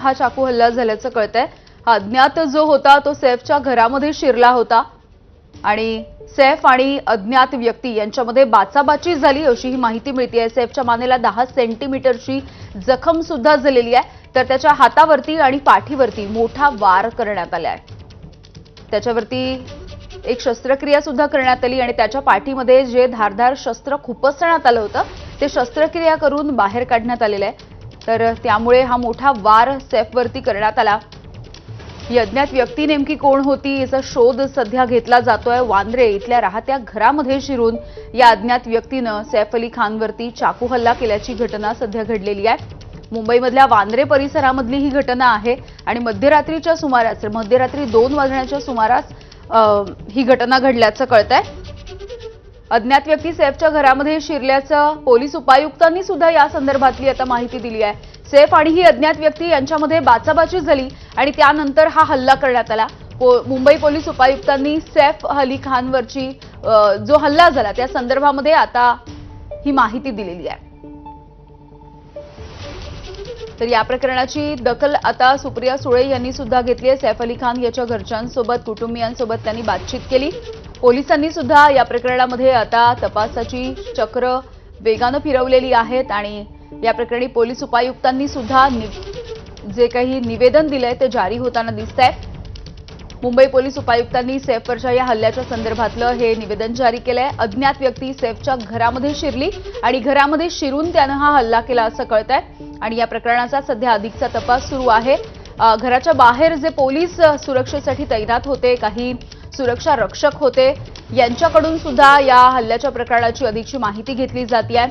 हा चाकू हल्ला झाल्याचं कळतंय। हा अज्ञात जो होता तो सैफच्या घरामध्ये शिरला होता आणि सैफ आणि अज्ञात व्यक्ती यांच्यामध्ये बाचाबाची झाली अशी ही माहिती मिळते। सैफच्या मानेला 10 सेंटीमीटरची जखम सुद्धा झालेली आहे, तर त्याच्या हातावरती आणि पाठीवरती मोठा वार करण्यात आला आहे। त्याच्यावरती एक शस्त्रक्रिया सुद्धा करण्यात आली आणि त्याच्या पाठीमध्ये जे धारदार शस्त्र खुपसण्यात आलं होतं ते शस्त्रक्रिया करून बाहेर काढण्यात आलेलं आहे। तर त्यामुळे हा मोठा वार सैफवरती करण्यात आला। ही अज्ञात व्यक्ती नेमकी कोण होती याचा शोध सध्या घेतला जातोय। वांद्रे इथल्या राहत्या घरामध्ये शिरून या अज्ञात व्यक्तीनं सैफ अली खानवरती चाकू हल्ला केल्याची घटना सध्या घडलेली आहे। मुंबईमधल्या वांद्रे परिसरामधली ही घटना आहे आणि मध्यरात्रीच्या सुमारास मध्यरात्री 2 वाजण्याच्या सुमारास ही घटना घडल्याचं कळतंय। अज्ञात व्यक्ती सैफच्या घरामध्ये शिरल्याचं पोलीस उपायुक्तांनी सुद्धा या संदर्भातली आता माहिती दिली आहे। सैफ आणि ही अज्ञात व्यक्ती यांच्यामध्ये बाचाबाची झाली आणि त्यानंतर हा हल्ला करण्यात आला। मुंबई पोलीस उपायुक्तांनी सैफ अली खानवरची जो हल्ला झाला त्या संदर्भामध्ये आता ही माहिती दिलेली आहे। तर या प्रकरणाची दखल आता सुप्रिया सुळे यांनी सुद्धा घेतली आहे। सैफ अली खान याच्या घरच्यांसोबत कुटुंबियांसोबत त्यांनी बातचीत केली। पोलिसांनी सुद्धा या प्रकरणामध्ये आता तपासाची चक्र वेगाने फिरवलेली आहेत आणि या प्रकरणी पोलीस उपायुक्तांनी सुद्धा जे काही निवेदन दिलंय ते जारी होताना दिसतंय। मुंबई पोलीस उपायुक्तांनी सैफवरच्या या हल्ल्याच्या संदर्भातलं हे निवेदन जारी केलंय। अज्ञात व्यक्ती सैफच्या घरामध्ये शिरली आणि घरामध्ये शिरून त्यानं हा हल्ला केला असं कळतंय आणि या प्रकरणाचा सध्या अधिकचा तपास सुरू आहे। घराच्या बाहेर जे पोलीस सुरक्षेसाठी तैनात होते, काही सुरक्षा रक्षक होते, यांच्याकडून सुद्धा या हल्ल्याच्या प्रकरणाची अधिकची माहिती घेतली जाते आहे।